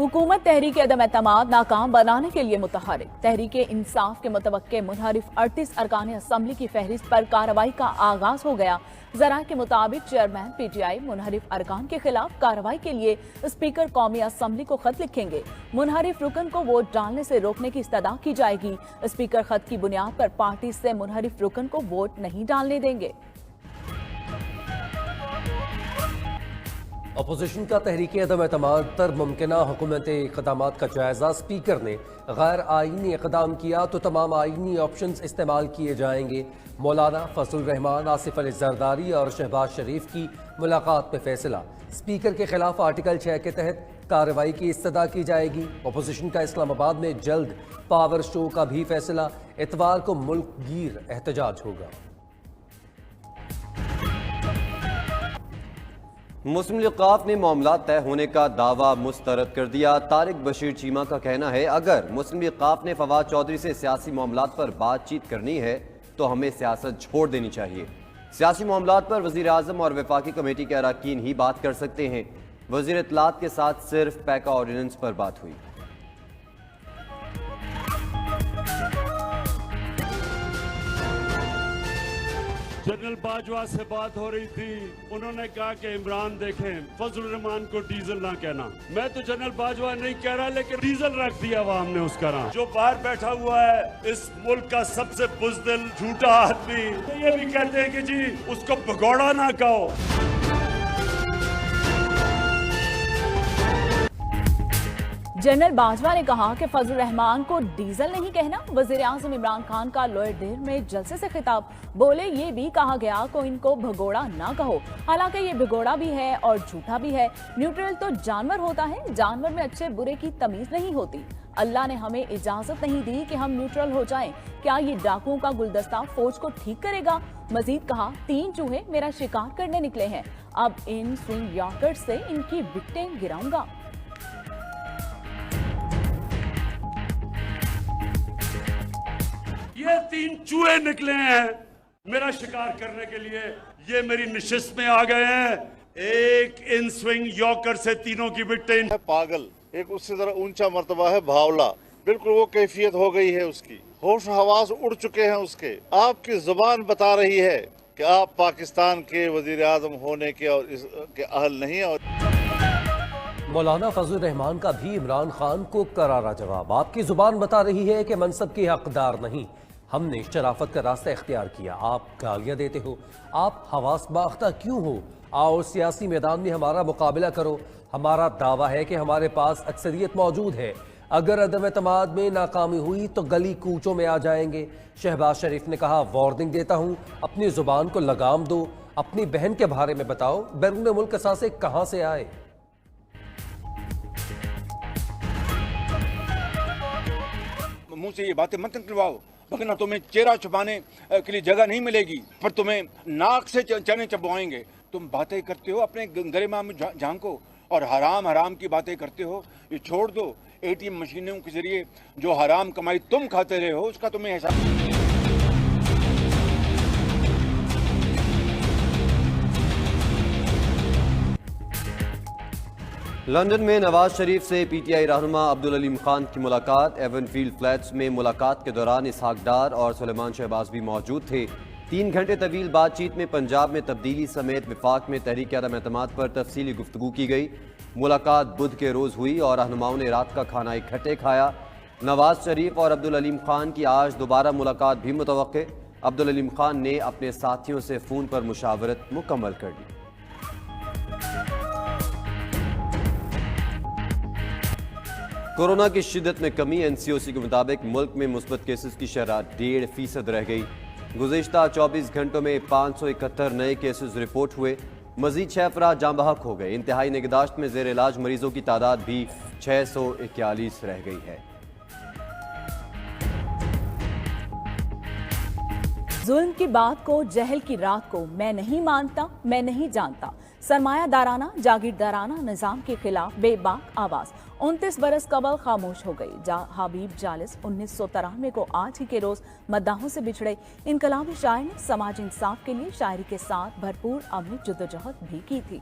हुकूमत तहरीक अदम एतमाद नाकाम बनाने के लिए मुतहरिक। तहरीक इंसाफ के मुतवक्के मुनहरिफ 38 अरकान असम्बली की फहरिस्त पर कार्रवाई का आगाज हो गया। जरा के मुताबिक चेयरमैन PTI मुनहरिफ अरकान के खिलाफ कार्रवाई के लिए स्पीकर कौमी असम्बली को खत लिखेंगे। मुनहरिफ रुकन को वोट डालने से रोकने की इस्तदा की जाएगी। स्पीकर खत की बुनियाद पर पार्टी से मुनहरिफ रुकन को वोट नहीं डालने देंगे। अपोजिशन का तहरीक अदम एतमाद पर मुमकिना हुकूमती इक़दामात का जायजा। स्पीकर ने गैर आइनी इक़दाम किया तो तमाम आइनी ऑप्शंस इस्तेमाल किए जाएंगे। मौलाना फजलुर रहमान, आसिफ अली जरदारी और शहबाज शरीफ की मुलाकात पे फैसला। स्पीकर के खिलाफ आर्टिकल 6 के तहत कार्रवाई की इस्तदा की जाएगी। अपोजिशन का इस्लामाबाद में जल्द पावर शो का भी फैसला। इतवार को मुल्क गिर एहतजाज होगा। मुस्लिम लीग क़ाफ ने मामलात तय होने का दावा मुस्तरद कर दिया। तारिक बशीर चीमा का कहना है, अगर मुस्लिम लीग क़ाफ ने फवाद चौधरी से सियासी मामलात पर बातचीत करनी है तो हमें सियासत छोड़ देनी चाहिए। सियासी मामलात पर वज़ीर आज़म और वफाकी कमेटी के अरकान ही बात कर सकते हैं। वज़ीर इत्तलात के साथ सिर्फ पैका ऑर्डिनेंस पर बात हुई। जनरल बाजवा से बात हो रही थी, उन्होंने कहा कि इमरान देखें फजलुर रहमान को डीजल ना कहना। मैं तो जनरल बाजवा नहीं कह रहा, लेकिन डीजल रख दिया अवाम ने उसका नाम। जो बाहर बैठा हुआ है इस मुल्क का सबसे बुज़दिल झूठा आदमी, तो ये भी कहते हैं कि जी उसको भगोड़ा ना कहो। जनरल बाजवा ने कहा कि फजलुर रहमान को डीजल नहीं कहना। वजीर आज़म इमरान खान का लोअर डेर में जलसे से खिताब। बोले ये भी कहा गया को इनको भगोड़ा ना कहो। हालांकि ये भगोड़ा भी है और झूठा भी है। न्यूट्रल तो जानवर होता है, जानवर में अच्छे बुरे की तमीज नहीं होती। अल्लाह ने हमें इजाजत नहीं दी कि हम न्यूट्रल हो जाएं। क्या ये डाकुओं का गुलदस्ता फौज को ठीक करेगा? मजीद कहा, 3 चूहे मेरा शिकार करने निकले हैं, अब इन स्विंग यॉर्कर से इनकी विकेटें गिराऊंगा। ये 3 चूहे निकले हैं मेरा शिकार करने के लिए, ये मेरी नशिस्त में आ गए हैं। एक इन स्विंग यॉर्कर से तीनों की विकेटें। पागल, एक उससे जरा ऊंचा मर्तबा है भावला, बिल्कुल वो कैफियत हो गई है उसकी। होश हवास उड़ चुके हैं उसके। आपकी जुबान बता रही है कि आप पाकिस्तान के वजीर आजम होने के और इसके अहल नहीं। और मौलाना फजलुर रहमान का भी इमरान खान को करारा जवाब। आपकी जुबान बता रही है कि मनसब के हकदार नहीं, हमने शराफत का रास्ता इख्तियार किया। आप गालियां देते हो, आप हवास बाख्ता क्यों हो? आओ सियासी मैदान में हमारा मुकाबला करो। हमारा दावा है कि हमारे पास अक्सरियत मौजूद है। अगर अदम एतमाद में नाकामी हुई तो गली कूचों में आ जाएंगे। शहबाज शरीफ ने कहा, वार्निंग देता हूं, अपनी जुबान को लगाम दो। अपनी बहन के बारे में बताओ, बैरून मुल्क असासे कहां से आए? मुंह से ये बातें मत निकलवाओ, वरना तुम्हें चेहरा छुपाने के लिए जगह नहीं मिलेगी, पर तुम्हें नाक से चने चबवाएंगे। तुम बातें करते हो, अपने गरिमा में झांको, और हराम की बातें करते हो। ये छोड़ दो। ATM मशीनों के जरिए जो हराम कमाई तुम खाते रहे हो, उसका तुम्हें एहसास। लंदन में नवाज शरीफ से PTI रहनुमा अब्दुल अलीम खान की मुलाकात। एवनफील्ड फ्लैट्स में मुलाकात के दौरान इसहाक डार और सुलेमान शहबाज भी मौजूद थे। 3 घंटे तवील बातचीत में पंजाब में तब्दीली समेत विफाक में तहरीक अदम एतमाद पर तफसीली गुफ्तगू की गई। मुलाकात बुध के रोज़ हुई और रहनुमाओं ने रात का खाना इकट्ठे खाया। नवाज शरीफ और अब्दुल अलीम खान की आज दोबारा मुलाकात भी मुतवक्के। अब्दुल अलीम खान ने अपने साथियों से फ़ोन पर मुशावरत मुकम्मल कर ली। कोरोना की शिद्दत में कमी। NCOC के मुताबिक मुल्क में मुस्बत केसेस की शरह 1.5% रह गई। गुज़िश्ता 24 घंटों में 571 नए केसेस रिपोर्ट हुए। मजीद 6 अफराद जाँ बहक हो गए। इंतहाई निगहदाश्त में ज़ेर इलाज मरीजों की तादाद भी 641 रह गई है। जुल्म की बात को, जहल की रात को मैं नहीं मानता, मैं नहीं जानता। सरमायादाराना जागीरदाराना निज़ाम के खिलाफ बेबाक आवाज़ 29 बरस कबल खामोश हो गई। हबीब जालिस 1993 को आज ही के रोज मद्दाहों से बिछड़े। इनकलाबी शायर ने समाज इंसाफ के लिए शायरी के साथ भरपूर अमली जद्दोजहद भी की थी।